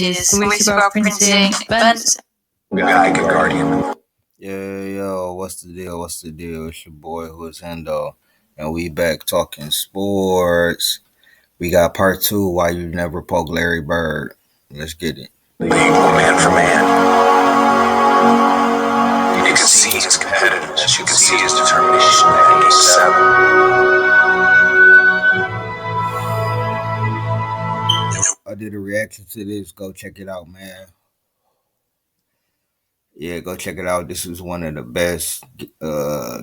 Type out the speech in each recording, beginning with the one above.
is the weekly about printing events. Guy Guardian. Yo, what's the deal? It's your boy Who's Hendo, and we back talking sports. We got part 2, Why You Never Poke Larry Bird. Let's get it. Man for man. You can see his competitiveness. You can see his determination in Game 7. I did a reaction to this. Go check it out, man. Yeah, go check it out. This is one of the best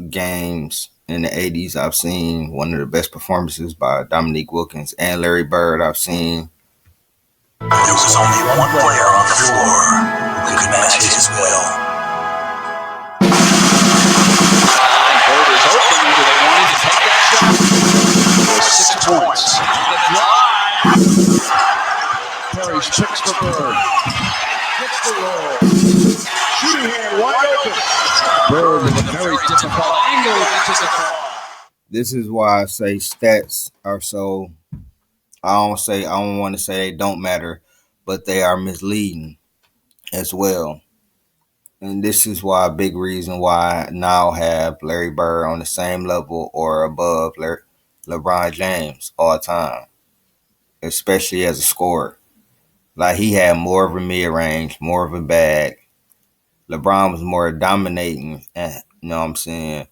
games in the 80s I've seen. One of the best performances by Dominique Wilkins and Larry Bird I've seen. There was only one player on the floor who could match his will. Bird is open. Do they want him to take that shot? 6 points. Parrish picks for Bird. Gets the roll. Shooting here, wide open. Bird with a very difficult angle into the ball. This is why I say stats are so. I don't want to say they don't matter, but they are misleading as well. And this is why a big reason why I now have Larry Bird on the same level or above LeBron James all time, especially as a scorer. Like, he had more of a mid-range, more of a bag. LeBron was more dominating, you know what I'm saying,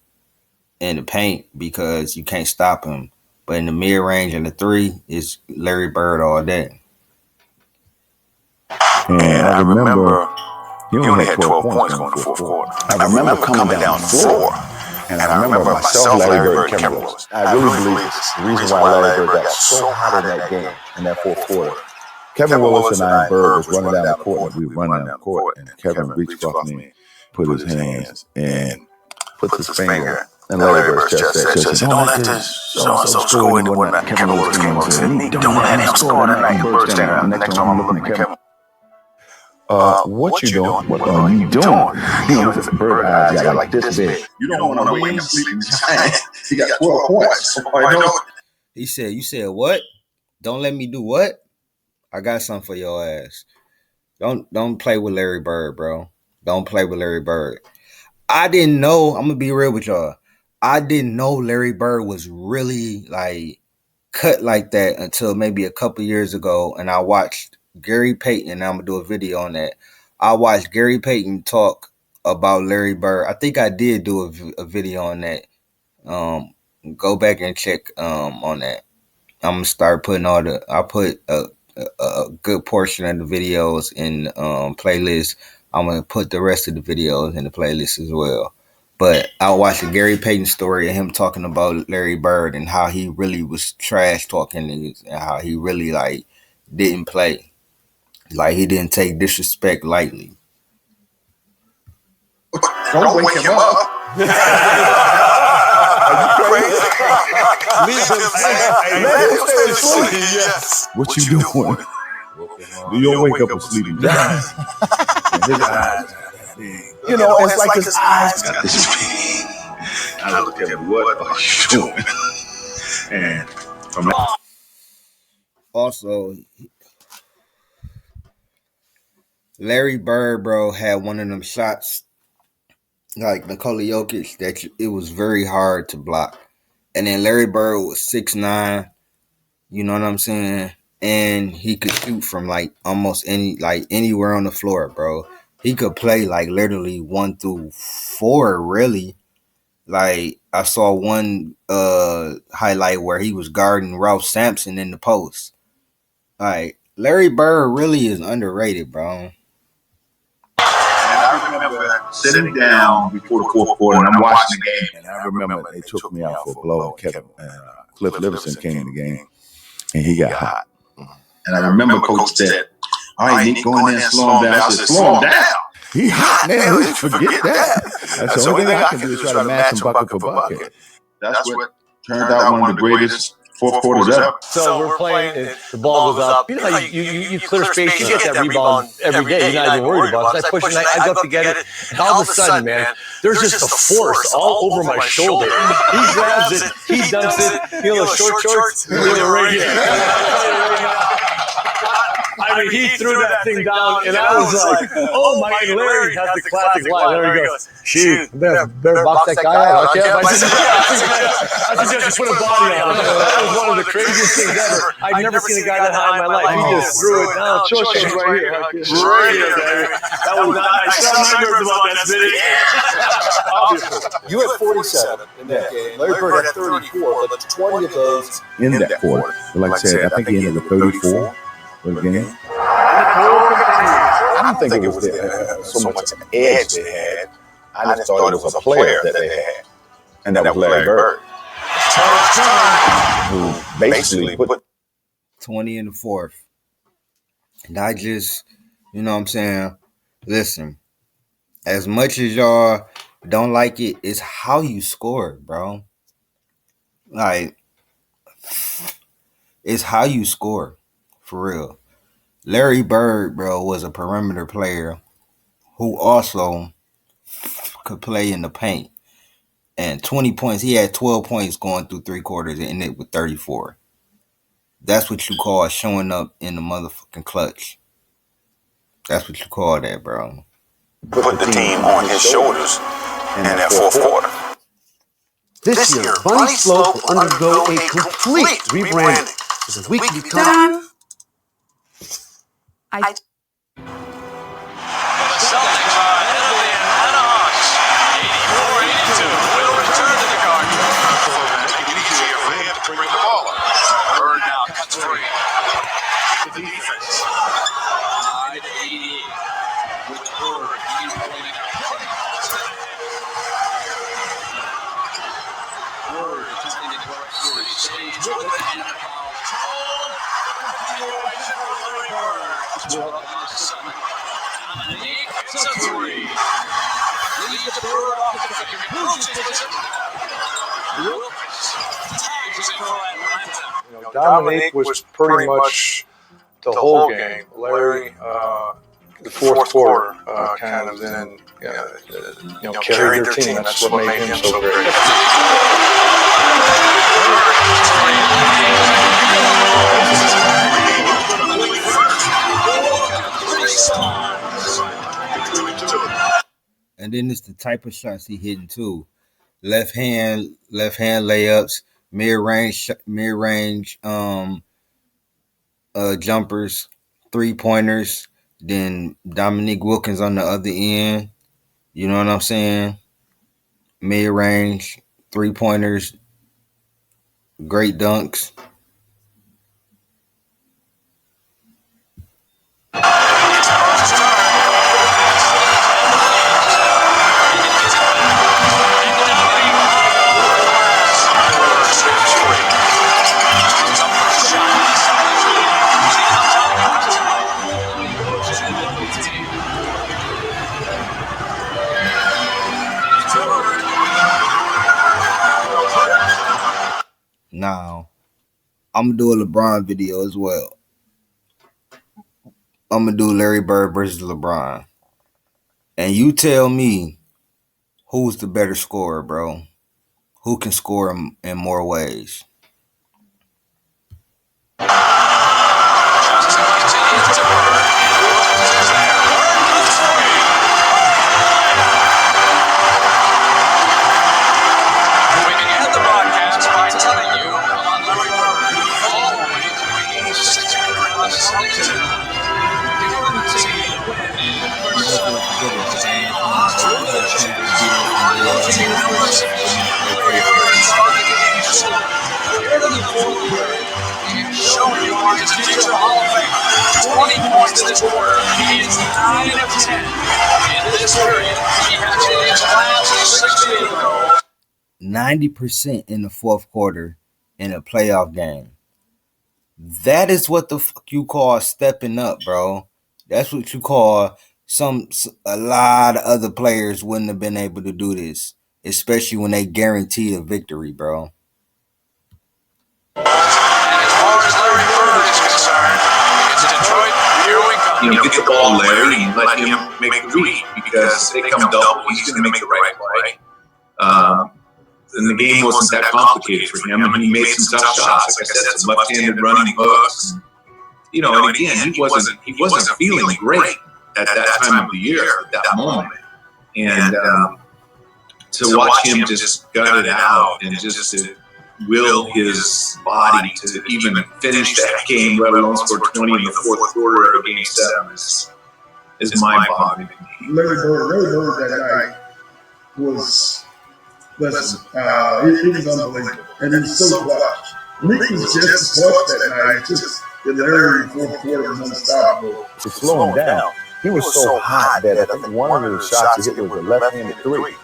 in the paint because you can't stop him. But in the mid-range and the three, it's Larry Bird all day. And I remember he only had 12 points going in the fourth quarter. I remember coming down 4. And I remember myself, Larry Bird, and Kevin Willis. I really believe this. The reason why Larry Bird got so hot in that game, in that fourth quarter. Kevin Willis and I and Bird was running down the court, and we were running down the court, and Kevin reached up me, put his hands, and puts his finger in Larry Bird's chest. Said, don't let this so-and-so score and whatnot. Kevin Willis came over and said, don't let him score tonight. Bird standing around. The next time I'm looking at Kevin. What you doing? What are you doing? You know, Bird eyes got like this big. You don't want to win a sleeping giant. He got 12 points. He said, you said what? Don't let me do what? I got something for your ass. Don't play with Larry Bird, bro. Don't play with Larry Bird. I didn't know, I'm going to be real with y'all. I didn't know Larry Bird was really like cut like that until maybe a couple years ago. And I watched Gary Payton, and I'm going to do a video on that. I watched Gary Payton talk about Larry Bird. I think I did do a video on that. Go back and check on that. I'm going to start putting I put a good portion of the videos in playlist. I'm going to put the rest of the videos in the playlist as well. But I watched a Gary Payton story of him talking about Larry Bird and how he really was trash talking niggas and how he really like didn't play. Like, he didn't take disrespect lightly. Don't wake him up. Are you crazy? Let him stay asleep. Yes. What you doing? You don't wake up a sleeping giant. His eyes, you know, it's like his eyes got this big. I look at him, what are you doing? And from that. Also, Larry Bird, bro, had one of them shots like Nikola Jokic that it was very hard to block. And then Larry Bird was 6'9", you know what I'm saying? And he could shoot from like almost anywhere on the floor, bro. He could play like literally 1 through 4, really. Like, I saw one highlight where he was guarding Ralph Sampson in the post. Like, Larry Bird really is underrated, bro. I remember sitting down before the fourth quarter, and I'm watching the game, and I remember they took me out for a blow. Kevin Cliff Livingston came in the game, and he got hot. And I remember Coach said, all right, Nick, go in there and slow him down. I said, slow him down. He hot now. Forget that. That's the only thing I can do is try to match him bucket for bucket. That's what turned out one of the greatest fourth quarters ever. So we're playing, the ball goes up. You know how you clear space, you get that rebound every day. You're not even worried about it. So I push it, I go up to get it. And all of a sudden, man, there's just a force all over my shoulder. He grabs it, he dumps it, you know, short shorts, right here. I mean, he threw that thing down, and I was like, oh my, and Larry has the classic line. Larry goes, shoot, better box that guy out, okay? I suggest you put a body on him. That was one of the craziest things ever. I've never seen a guy that high in my life. He just threw it down. Show's right here. Right here, baby. That was not, I still remember about that video. You had 47 in that game. Larry Bird had 34, but 20 of those in that quarter. Like I said, I think he ended with 34 for the game. I don't think it was so much edge they had. I just thought it was a player that they had, and that was Larry Bird, who basically put 20 in the fourth. And I just, you know what I'm saying? Listen, as much as y'all don't like it, it's how you score, bro. Like, it's how you score, for real. Larry Bird, bro, was a perimeter player who also could play in the paint. And 20 points, he had 12 points going through three quarters and ended with 34. That's what you call showing up in the motherfucking clutch. That's what you call that, bro. put the team on his shoulders in that fourth quarter. This year, Bunny Slope will undergo a complete rebranding. This weekly time. I The Celtics are ahead of the Atlanta Hawks. 84-82. Will return to the Garden. Make it easier for him to bring the ball up. Bird now cuts free. To the defense. Tied at 88. With Bird, he's pulling out. Bird attempting to correct three. Stays with it and foul. Dominique was pretty much the whole game. Larry, the fourth quarter, kind of then carried their team. That's what made him so great. And then it's the type of shots he hitting too. Left hand layups, mid-range jumpers, 3-pointers, then Dominique Wilkins on the other end. You know what I'm saying? Mid-range, 3-pointers, great dunks. Now, I'm going to do a LeBron video as well. I'm going to do Larry Bird versus LeBron. And you tell me who's the better scorer, bro. Who can score in more ways? Future Hall of Famer. 20 points this quarter. He is 9 of 10. In this period, he has his last 6 field goals. 90% in the fourth quarter in a playoff game. That is what the fuck you call stepping up, bro. That's what you call a lot of other players wouldn't have been able to do this, especially when they guarantee a victory, bro. Get the ball Larry and let him make the read, because if they come double, he's going to make the right play. And the game wasn't that complicated for him. I mean, he made some tough shots. Like I said, some left-handed running hooks. you know, and again, he wasn't feeling great at that time of the year, at that moment. And to watch him just gut it out and just to will his body to even finish that game, let alone score 20 in the fourth quarter of Game 7 is mind-boggling. Larry Bird that night was, listen, it was unbelievable. And it was so clutch. Nick was just as clutch that night. Just that Larry in the fourth quarter was unstoppable. To slow him down, he was so hot that I think one of the shots he hit was a left-handed three.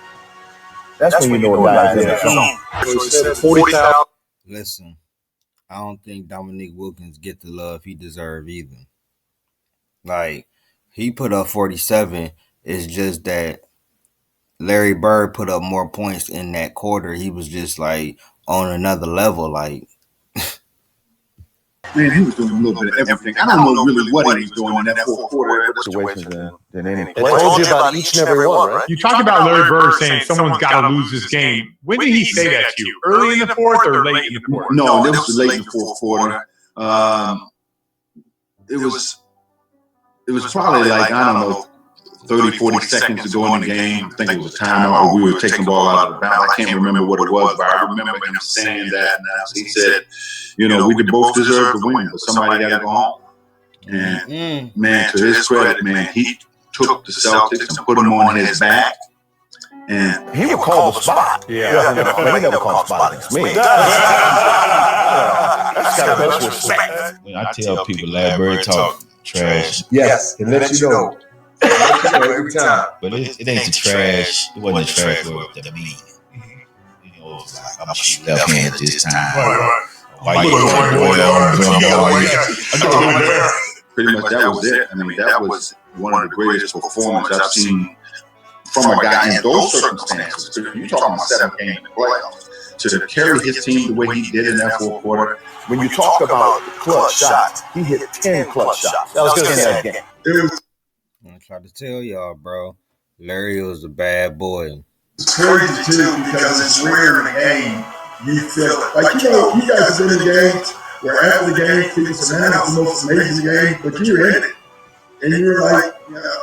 That's when you know a guy's in the zone. 40,000. Listen, I don't think Dominique Wilkins get the love he deserves either. Like, he put up 47. It's just that Larry Bird put up more points in that quarter. He was just like on another level. Like, Man, he was doing a little bit of everything. I don't know really what he was doing in that fourth quarter. Situations than any I told you about each and every one, right? You talk about Larry Bird saying someone's got to lose this game. When did he say that to you? Early in the fourth or late in the fourth? No, this was late in the fourth quarter. It was probably like, I don't know, 30, 40 seconds to go in the game. I think it was a timeout, or we were taking the ball out of the bounds. I can't remember what it was, but I remember him saying that. And he said, you know, we both deserve to win, but somebody got to go home. And, man, to his credit, man, he took the Celtics and put them on his back. And he would call the spot. Yeah. He never called the spot against me. That's got the best respect. When I tell people Larry Bird talk trash, Yes, it lets you know. Every time. but it ain't the trash. It wasn't the trash word, the mean. You know, it was like, I'm gonna shoot left hand at this time. Why you pretty much that was it. I mean, that was one of the greatest performances I've seen from a guy in those circumstances. You're talking about 7 games in the playoffs. To carry his team the way he did in that fourth quarter. When you talk about clutch shots, he hit 10 clutch shots. That was good in that game. I tried to tell y'all, bro. Larry was a bad boy. It's crazy too because it's rare in the game. You feel like, you know, you guys have been in games where after the game, people say, man, that was the most amazing game, but you were in it. And you were like, you know,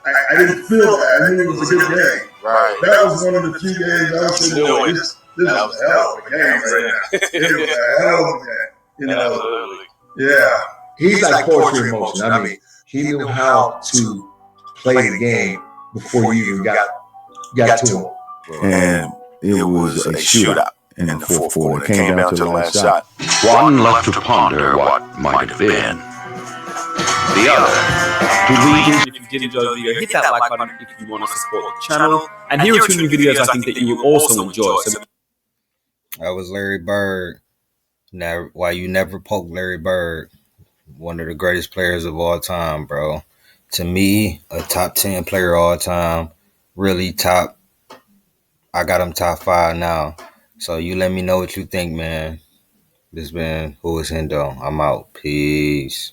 I didn't feel that. I knew it was a good game. Right. That was one of the few games I was saying, no, this was a hell of a game right now. It was a hell of a game. You know? Absolutely. Yeah. He's like poetry in motion. I mean, he knew how to play the game before you even got to him. And it was a shootout in the fourth quarter. It came down to the last shot. One left to ponder what might have been. The other to lead. If you did enjoy the video, hit that like button if you want to support the channel. And here are 2 new videos I think that you will also enjoy. So That was Larry Bird. Now, why you never poke Larry Bird? One of the greatest players of all time, bro. To me, a top 10 player of all time. Really top. I got him top 5 now. So you let me know what you think, man. This been Who is Hendo. I'm out. Peace.